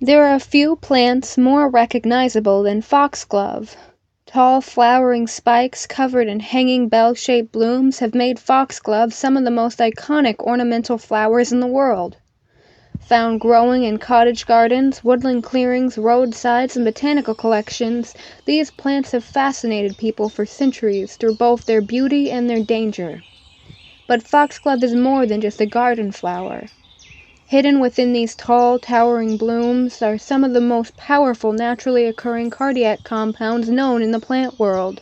There are few plants more recognizable than foxglove. Tall flowering spikes covered in hanging bell-shaped blooms have made foxglove some of the most iconic ornamental flowers in the world. Found growing in cottage gardens, woodland clearings, roadsides, and botanical collections, these plants have fascinated people for centuries through both their beauty and their danger. But foxglove is more than just a garden flower. Hidden within these tall, towering blooms are some of the most powerful naturally occurring cardiac compounds known in the plant world,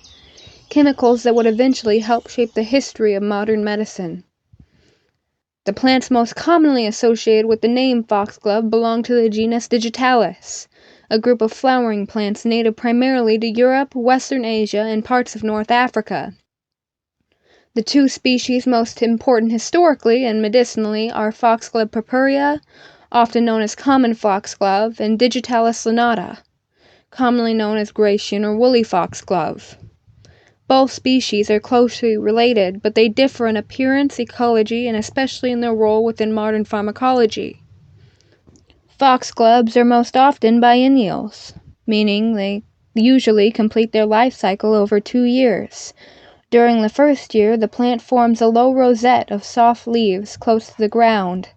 chemicals that would eventually help shape the history of modern medicine. The plants most commonly associated with the name foxglove belong to the genus Digitalis, a group of flowering plants native primarily to Europe, Western Asia, and parts of North Africa. The two species most important historically and medicinally are Foxglove purpurea, often known as common foxglove, and Digitalis lanata, commonly known as Grecian or woolly foxglove. Both species are closely related, but they differ in appearance, ecology, and especially in their role within modern pharmacology. Foxgloves are most often biennials, meaning they usually complete their life cycle over 2 years. During the first year, the plant forms a low rosette of soft leaves close to the ground.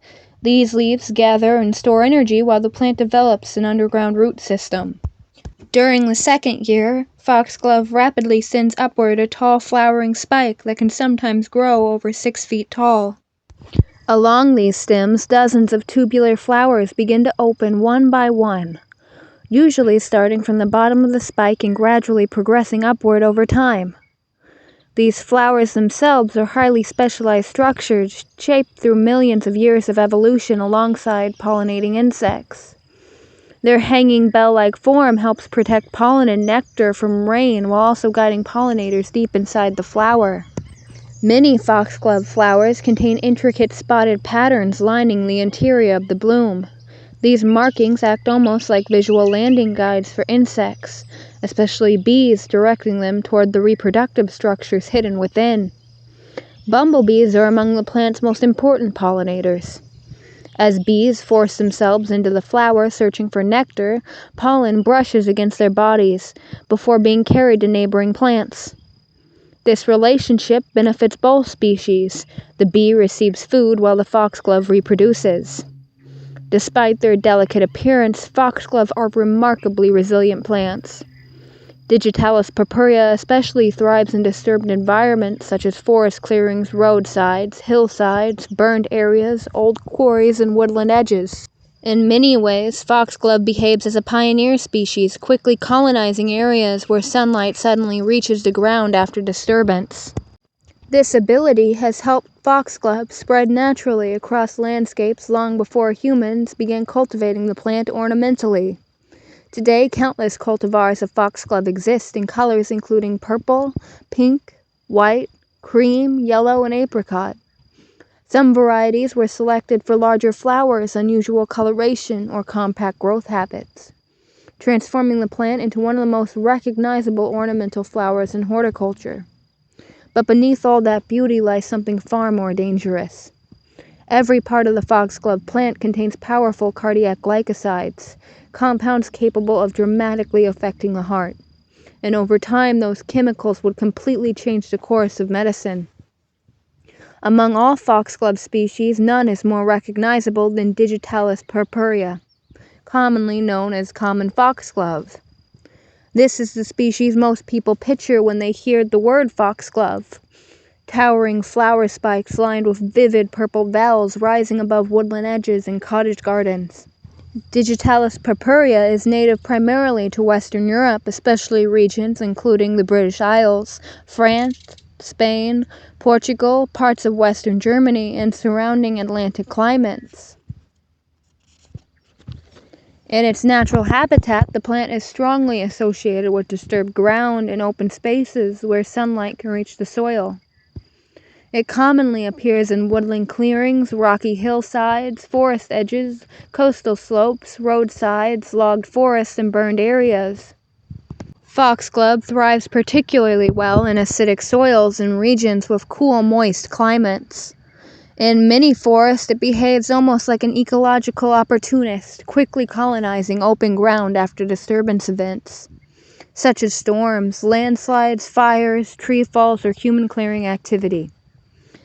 These leaves gather and store energy while the plant develops an underground root system. During the second year, foxglove rapidly sends upward a tall flowering spike that can sometimes grow over 6 feet tall. Along these stems, dozens of tubular flowers begin to open one by one, usually starting from the bottom of the spike and gradually progressing upward over time. These flowers themselves are highly specialized structures shaped through millions of years of evolution alongside pollinating insects. Their hanging bell-like form helps protect pollen and nectar from rain while also guiding pollinators deep inside the flower. Many foxglove flowers contain intricate spotted patterns lining the interior of the bloom. These markings act almost like visual landing guides for insects, especially bees, directing them toward the reproductive structures hidden within. Bumblebees are among the plant's most important pollinators. As bees force themselves into the flower searching for nectar, pollen brushes against their bodies before being carried to neighboring plants. This relationship benefits both species. The bee receives food while the foxglove reproduces. Despite their delicate appearance, foxglove are remarkably resilient plants. Digitalis purpurea especially thrives in disturbed environments such as forest clearings, roadsides, hillsides, burned areas, old quarries, and woodland edges. In many ways, foxglove behaves as a pioneer species, quickly colonizing areas where sunlight suddenly reaches the ground after disturbance. This ability has helped foxglove spread naturally across landscapes long before humans began cultivating the plant ornamentally. Today, countless cultivars of foxglove exist in colors including purple, pink, white, cream, yellow, and apricot. Some varieties were selected for larger flowers, unusual coloration, or compact growth habits, transforming the plant into one of the most recognizable ornamental flowers in horticulture. But beneath all that beauty lies something far more dangerous. Every part of the foxglove plant contains powerful cardiac glycosides, compounds capable of dramatically affecting the heart. And over time, those chemicals would completely change the course of medicine. Among all foxglove species, none is more recognizable than Digitalis purpurea, commonly known as common foxglove. This is the species most people picture when they hear the word foxglove. Towering flower spikes lined with vivid purple bells rising above woodland edges and cottage gardens. Digitalis purpurea is native primarily to Western Europe, especially regions including the British Isles, France, Spain, Portugal, parts of Western Germany, and surrounding Atlantic climates. In its natural habitat, the plant is strongly associated with disturbed ground and open spaces where sunlight can reach the soil. It commonly appears in woodland clearings, rocky hillsides, forest edges, coastal slopes, roadsides, logged forests, and burned areas. Foxglove thrives particularly well in acidic soils and regions with cool, moist climates. In many forests, it behaves almost like an ecological opportunist, quickly colonizing open ground after disturbance events, such as storms, landslides, fires, tree falls, or human clearing activity.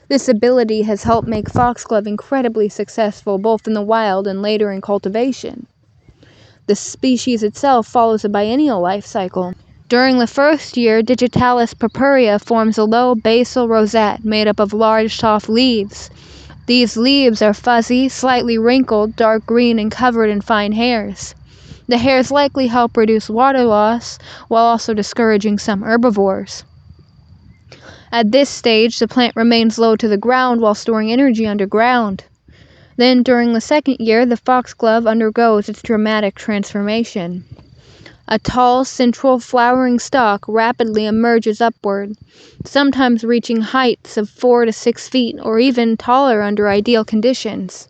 This ability has helped make foxglove incredibly successful both in the wild and later in cultivation. The species itself follows a biennial life cycle. During the first year, Digitalis purpurea forms a low basal rosette made up of large, soft leaves. These leaves are fuzzy, slightly wrinkled, dark green, and covered in fine hairs. The hairs likely help reduce water loss, while also discouraging some herbivores. At this stage, the plant remains low to the ground while storing energy underground. Then, during the second year, the foxglove undergoes its dramatic transformation. A tall, central flowering stalk rapidly emerges upward, sometimes reaching heights of 4 to 6 feet or even taller under ideal conditions.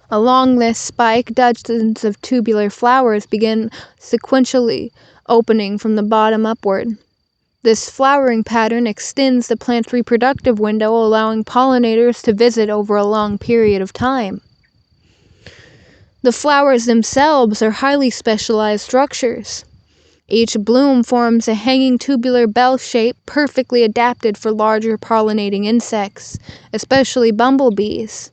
Along this spike, dozens of tubular flowers begin sequentially opening from the bottom upward. This flowering pattern extends the plant's reproductive window, allowing pollinators to visit over a long period of time. The flowers themselves are highly specialized structures. Each bloom forms a hanging tubular bell shape perfectly adapted for larger pollinating insects, especially bumblebees.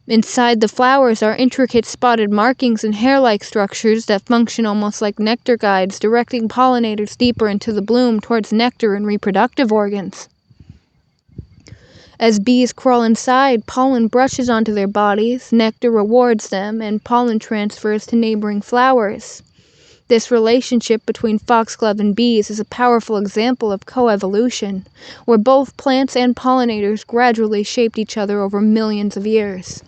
Inside the flowers are intricate spotted markings and hair-like structures that function almost like nectar guides, directing pollinators deeper into the bloom towards nectar and reproductive organs. As bees crawl inside, pollen brushes onto their bodies, nectar rewards them, and pollen transfers to neighboring flowers. This relationship between foxglove and bees is a powerful example of coevolution, where both plants and pollinators gradually shaped each other over millions of years.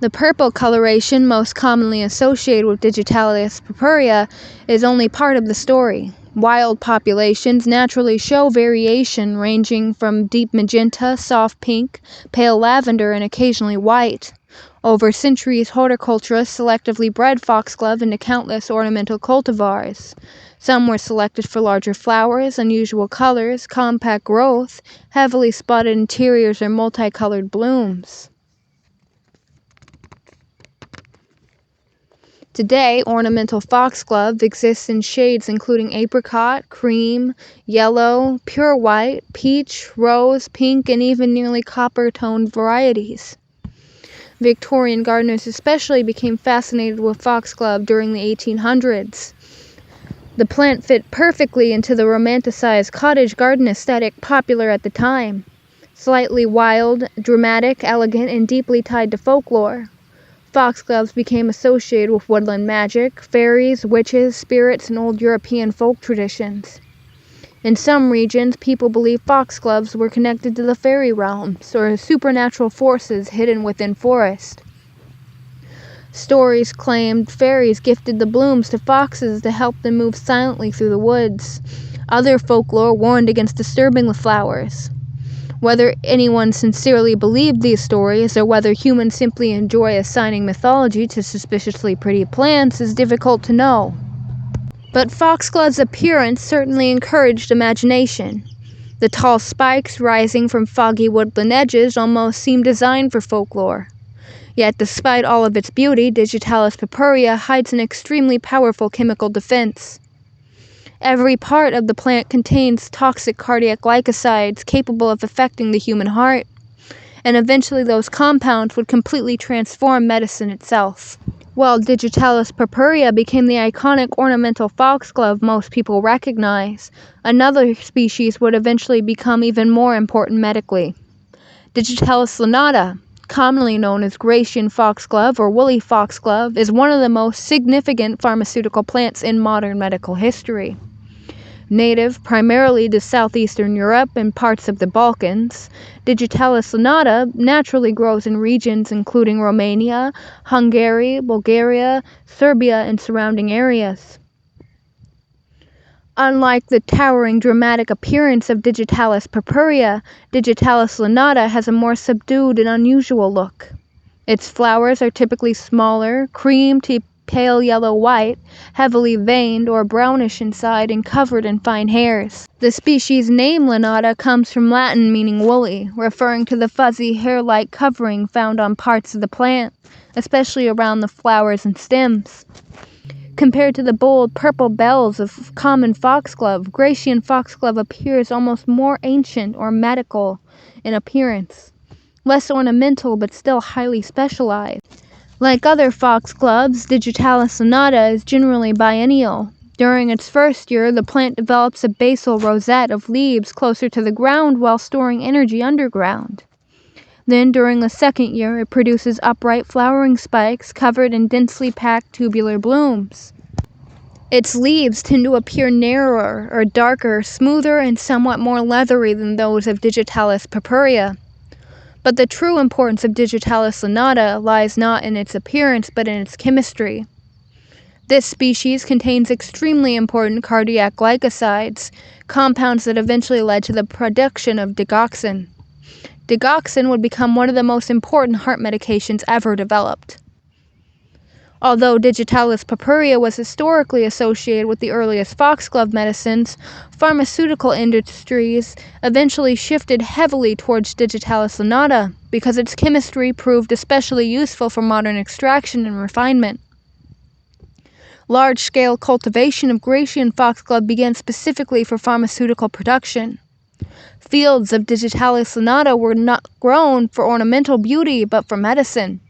The purple coloration most commonly associated with Digitalis purpurea is only part of the story. Wild populations naturally show variation ranging from deep magenta, soft pink, pale lavender, and occasionally white. Over centuries, horticulturists selectively bred foxglove into countless ornamental cultivars. Some were selected for larger flowers, unusual colors, compact growth, heavily spotted interiors, or multicolored blooms. Today, ornamental foxglove exists in shades including apricot, cream, yellow, pure white, peach, rose, pink, and even nearly copper-toned varieties. Victorian gardeners especially became fascinated with foxglove during the 1800s. The plant fit perfectly into the romanticized cottage garden aesthetic popular at the time. Slightly wild, dramatic, elegant, and deeply tied to folklore. Foxgloves became associated with woodland magic, fairies, witches, spirits, and old European folk traditions. In some regions, people believe foxgloves were connected to the fairy realms, or supernatural forces hidden within forests. Stories claimed fairies gifted the blooms to foxes to help them move silently through the woods. Other folklore warned against disturbing the flowers. Whether anyone sincerely believed these stories, or whether humans simply enjoy assigning mythology to suspiciously pretty plants, is difficult to know. But foxglove's appearance certainly encouraged imagination. The tall spikes rising from foggy woodland edges almost seem designed for folklore. Yet despite all of its beauty, Digitalis purpurea hides an extremely powerful chemical defense. Every part of the plant contains toxic cardiac glycosides capable of affecting the human heart, and eventually those compounds would completely transform medicine itself. While Digitalis purpurea became the iconic ornamental foxglove most people recognize, another species would eventually become even more important medically. Digitalis lanata, commonly known as Grecian foxglove or woolly foxglove, is one of the most significant pharmaceutical plants in modern medical history. Native primarily to southeastern Europe and parts of the Balkans, Digitalis lanata naturally grows in regions including Romania, Hungary, Bulgaria, Serbia, and surrounding areas. Unlike the towering dramatic appearance of Digitalis purpurea, Digitalis lanata has a more subdued and unusual look. Its flowers are typically smaller, cream to pale yellow-white, heavily veined or brownish inside and covered in fine hairs. The species name lanata comes from Latin meaning woolly, referring to the fuzzy hair-like covering found on parts of the plant, especially around the flowers and stems. Compared to the bold purple bells of common foxglove, Grecian foxglove appears almost more ancient or medical in appearance, less ornamental but still highly specialized. Like other foxgloves, Digitalis lanata is generally biennial. During its first year, the plant develops a basal rosette of leaves closer to the ground while storing energy underground. Then, during the second year, it produces upright flowering spikes covered in densely packed tubular blooms. Its leaves tend to appear narrower or darker, smoother, and somewhat more leathery than those of Digitalis purpurea. But the true importance of Digitalis lanata lies not in its appearance but in its chemistry. This species contains extremely important cardiac glycosides, compounds that eventually led to the production of digoxin. Digoxin would become one of the most important heart medications ever developed. Although Digitalis purpurea was historically associated with the earliest foxglove medicines, pharmaceutical industries eventually shifted heavily towards Digitalis lanata because its chemistry proved especially useful for modern extraction and refinement. Large-scale cultivation of Grecian foxglove began specifically for pharmaceutical production. Fields of Digitalis lanata were not grown for ornamental beauty but for medicine.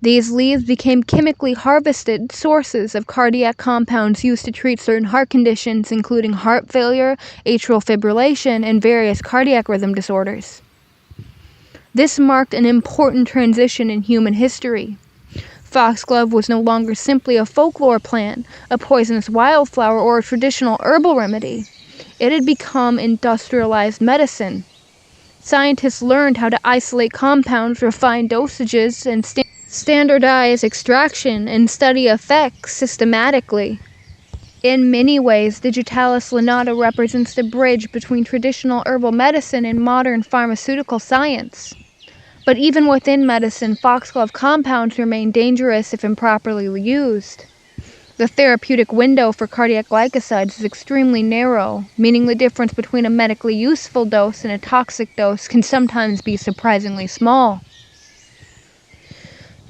These leaves became chemically harvested sources of cardiac compounds used to treat certain heart conditions, including heart failure, atrial fibrillation, and various cardiac rhythm disorders. This marked an important transition in human history. Foxglove was no longer simply a folklore plant, a poisonous wildflower, or a traditional herbal remedy. It had become industrialized medicine. Scientists learned how to isolate compounds, refine dosages, and standardize extraction and study effects systematically. In many ways, Digitalis lanata represents the bridge between traditional herbal medicine and modern pharmaceutical science. But even within medicine, foxglove compounds remain dangerous if improperly used. The therapeutic window for cardiac glycosides is extremely narrow, meaning the difference between a medically useful dose and a toxic dose can sometimes be surprisingly small.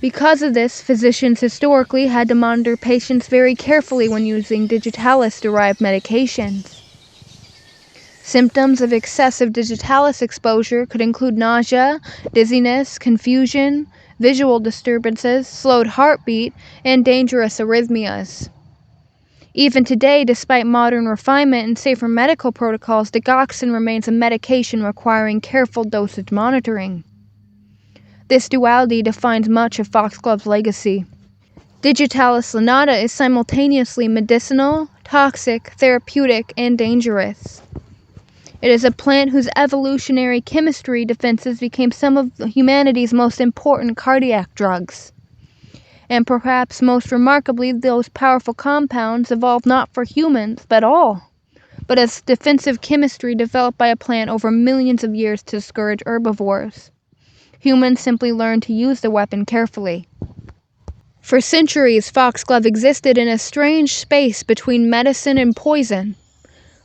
Because of this, physicians historically had to monitor patients very carefully when using Digitalis-derived medications. Symptoms of excessive Digitalis exposure could include nausea, dizziness, confusion, visual disturbances, slowed heartbeat, and dangerous arrhythmias. Even today, despite modern refinement and safer medical protocols, digoxin remains a medication requiring careful dosage monitoring. This duality defines much of foxglove's legacy. Digitalis lanata is simultaneously medicinal, toxic, therapeutic, and dangerous. It is a plant whose evolutionary chemistry defenses became some of humanity's most important cardiac drugs. And perhaps most remarkably, those powerful compounds evolved not for humans, but as defensive chemistry developed by a plant over millions of years to discourage herbivores. Humans simply learned to use the weapon carefully. For centuries, foxglove existed in a strange space between medicine and poison.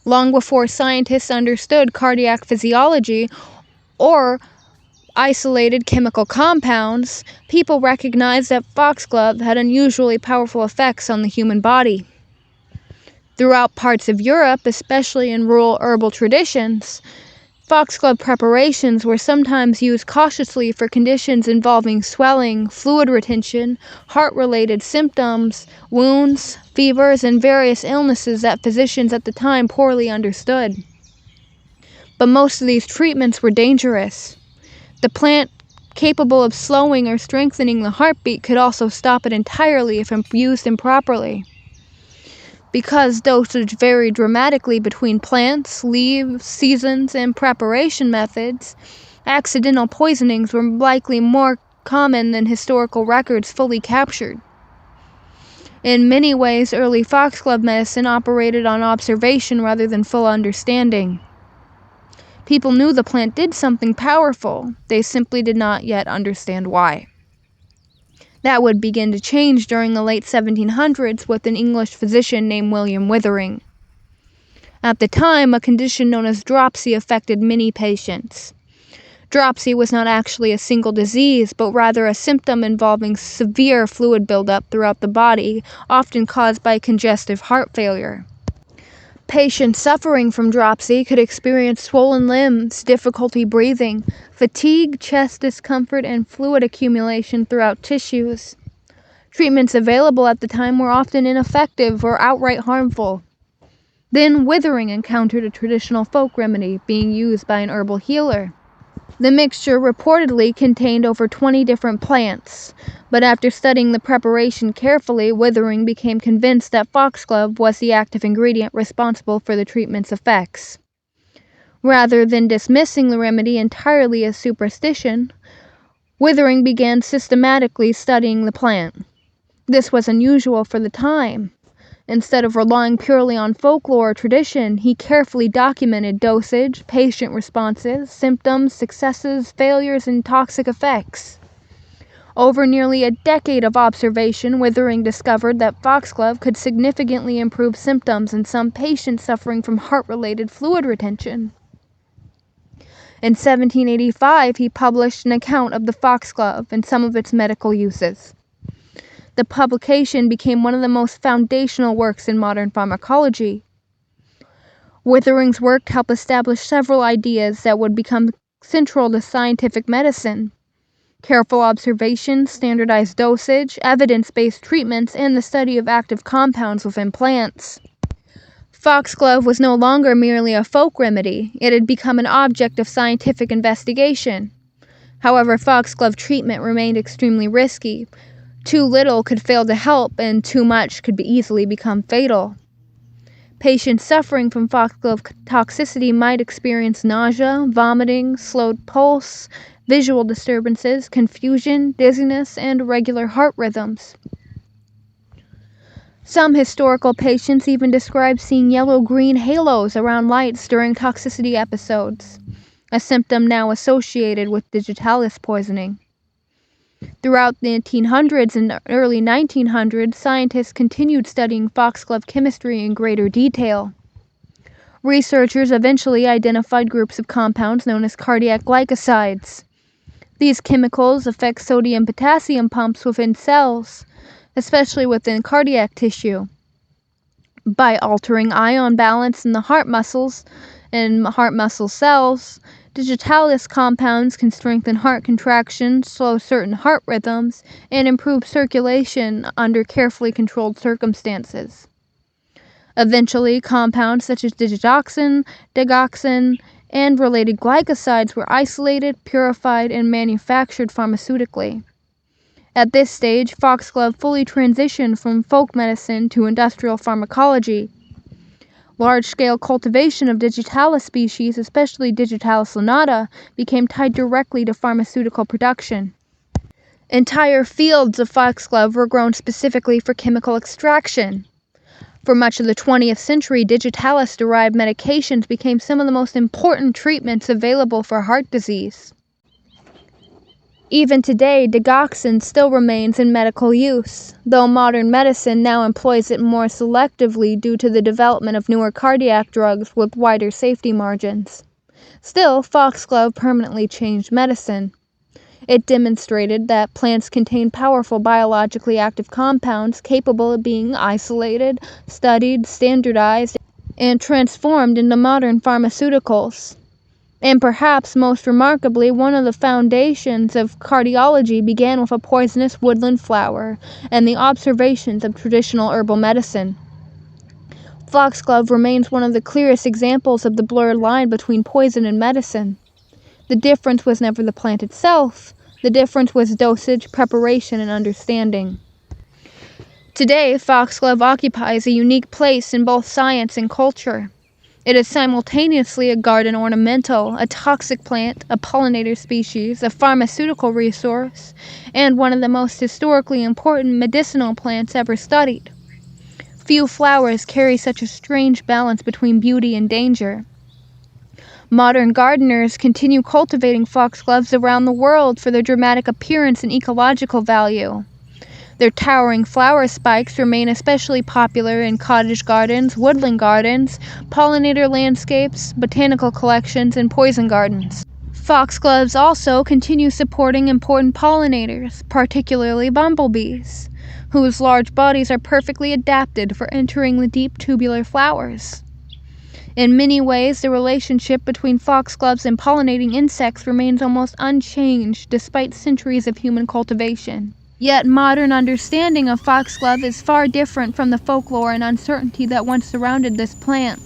Long before scientists understood cardiac physiology or isolated chemical compounds, people recognized that foxglove had unusually powerful effects on the human body. Throughout parts of Europe, especially in rural herbal traditions, foxglove preparations were sometimes used cautiously for conditions involving swelling, fluid retention, heart-related symptoms, wounds, fevers, and various illnesses that physicians at the time poorly understood. But most of these treatments were dangerous. The plant capable of slowing or strengthening the heartbeat could also stop it entirely if used improperly. Because dosage varied dramatically between plants, leaves, seasons, and preparation methods, accidental poisonings were likely more common than historical records fully captured. In many ways, early foxglove medicine operated on observation rather than full understanding. People knew the plant did something powerful, they simply did not yet understand why. That would begin to change during the late 1700s with an English physician named William Withering. At the time, a condition known as dropsy affected many patients. Dropsy was not actually a single disease, but rather a symptom involving severe fluid buildup throughout the body, often caused by congestive heart failure. Patients suffering from dropsy could experience swollen limbs, difficulty breathing, fatigue, chest discomfort, and fluid accumulation throughout tissues. Treatments available at the time were often ineffective or outright harmful. Then Withering encountered a traditional folk remedy being used by an herbal healer. The mixture reportedly contained over 20 different plants, but after studying the preparation carefully, Withering became convinced that foxglove was the active ingredient responsible for the treatment's effects. Rather than dismissing the remedy entirely as superstition, Withering began systematically studying the plant. This was unusual for the time. Instead of relying purely on folklore or tradition, he carefully documented dosage, patient responses, symptoms, successes, failures, and toxic effects. Over nearly a decade of observation, Withering discovered that foxglove could significantly improve symptoms in some patients suffering from heart-related fluid retention. In 1785, he published an account of the foxglove and some of its medical uses. The publication became one of the most foundational works in modern pharmacology. Withering's work helped establish several ideas that would become central to scientific medicine: careful observation, standardized dosage, evidence-based treatments, and the study of active compounds within plants. Foxglove was no longer merely a folk remedy, it had become an object of scientific investigation. However, foxglove treatment remained extremely risky. Too little could fail to help, and too much could easily become fatal. Patients suffering from foxglove toxicity might experience nausea, vomiting, slowed pulse, visual disturbances, confusion, dizziness, and irregular heart rhythms. Some historical patients even describe seeing yellow-green halos around lights during toxicity episodes, a symptom now associated with digitalis poisoning. Throughout the 1800s and early 1900s, scientists continued studying foxglove chemistry in greater detail. Researchers eventually identified groups of compounds known as cardiac glycosides. These chemicals affect sodium-potassium pumps within cells, especially within cardiac tissue. By altering ion balance in the heart muscles and heart muscle cells, Digitalis compounds can strengthen heart contraction, slow certain heart rhythms, and improve circulation under carefully controlled circumstances. Eventually, compounds such as digoxin, and related glycosides were isolated, purified, and manufactured pharmaceutically. At this stage, foxglove fully transitioned from folk medicine to industrial pharmacology. Large-scale cultivation of Digitalis species, especially Digitalis lanata, became tied directly to pharmaceutical production. Entire fields of foxglove were grown specifically for chemical extraction. For much of the 20th century, Digitalis-derived medications became some of the most important treatments available for heart disease. Even today, digoxin still remains in medical use, though modern medicine now employs it more selectively due to the development of newer cardiac drugs with wider safety margins. Still, foxglove permanently changed medicine. It demonstrated that plants contain powerful biologically active compounds capable of being isolated, studied, standardized, and transformed into modern pharmaceuticals. And perhaps most remarkably, one of the foundations of cardiology began with a poisonous woodland flower and the observations of traditional herbal medicine. Foxglove remains one of the clearest examples of the blurred line between poison and medicine. The difference was never the plant itself. The difference was dosage, preparation, and understanding. Today, foxglove occupies a unique place in both science and culture. It is simultaneously a garden ornamental, a toxic plant, a pollinator species, a pharmaceutical resource, and one of the most historically important medicinal plants ever studied. Few flowers carry such a strange balance between beauty and danger. Modern gardeners continue cultivating foxgloves around the world for their dramatic appearance and ecological value. Their towering flower spikes remain especially popular in cottage gardens, woodland gardens, pollinator landscapes, botanical collections, and poison gardens. Foxgloves also continue supporting important pollinators, particularly bumblebees, whose large bodies are perfectly adapted for entering the deep tubular flowers. In many ways, the relationship between foxgloves and pollinating insects remains almost unchanged despite centuries of human cultivation. Yet modern understanding of foxglove is far different from the folklore and uncertainty that once surrounded this plant.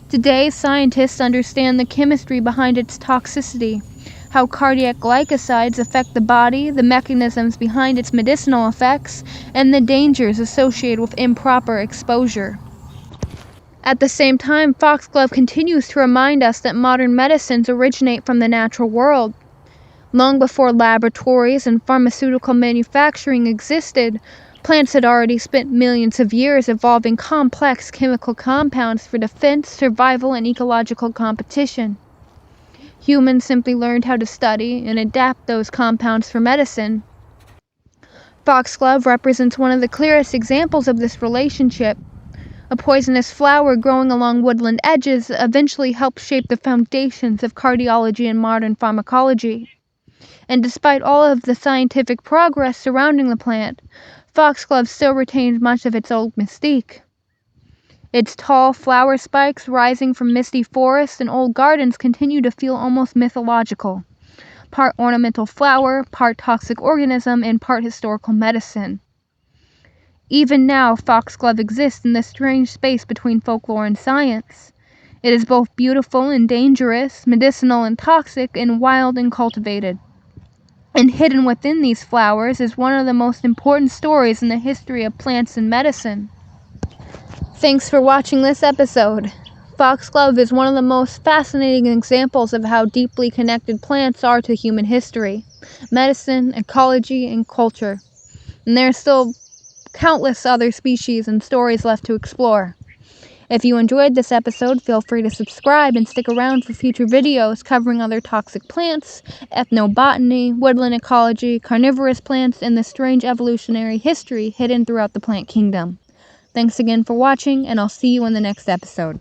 Today, scientists understand the chemistry behind its toxicity, how cardiac glycosides affect the body, the mechanisms behind its medicinal effects, and the dangers associated with improper exposure. At the same time, foxglove continues to remind us that modern medicines originate from the natural world. Long before laboratories and pharmaceutical manufacturing existed, plants had already spent millions of years evolving complex chemical compounds for defense, survival, and ecological competition. Humans simply learned how to study and adapt those compounds for medicine. Foxglove represents one of the clearest examples of this relationship. A poisonous flower growing along woodland edges eventually helped shape the foundations of cardiology and modern pharmacology. And despite all of the scientific progress surrounding the plant, foxglove still retains much of its old mystique. Its tall flower spikes rising from misty forests and old gardens continue to feel almost mythological, part ornamental flower, part toxic organism, and part historical medicine. Even now, foxglove exists in this strange space between folklore and science. It is both beautiful and dangerous, medicinal and toxic, and wild and cultivated. And hidden within these flowers is one of the most important stories in the history of plants and medicine. Thanks for watching this episode. Foxglove is one of the most fascinating examples of how deeply connected plants are to human history, medicine, ecology, and culture. And there are still countless other species and stories left to explore. If you enjoyed this episode, feel free to subscribe and stick around for future videos covering other toxic plants, ethnobotany, woodland ecology, carnivorous plants, and the strange evolutionary history hidden throughout the plant kingdom. Thanks again for watching, and I'll see you in the next episode.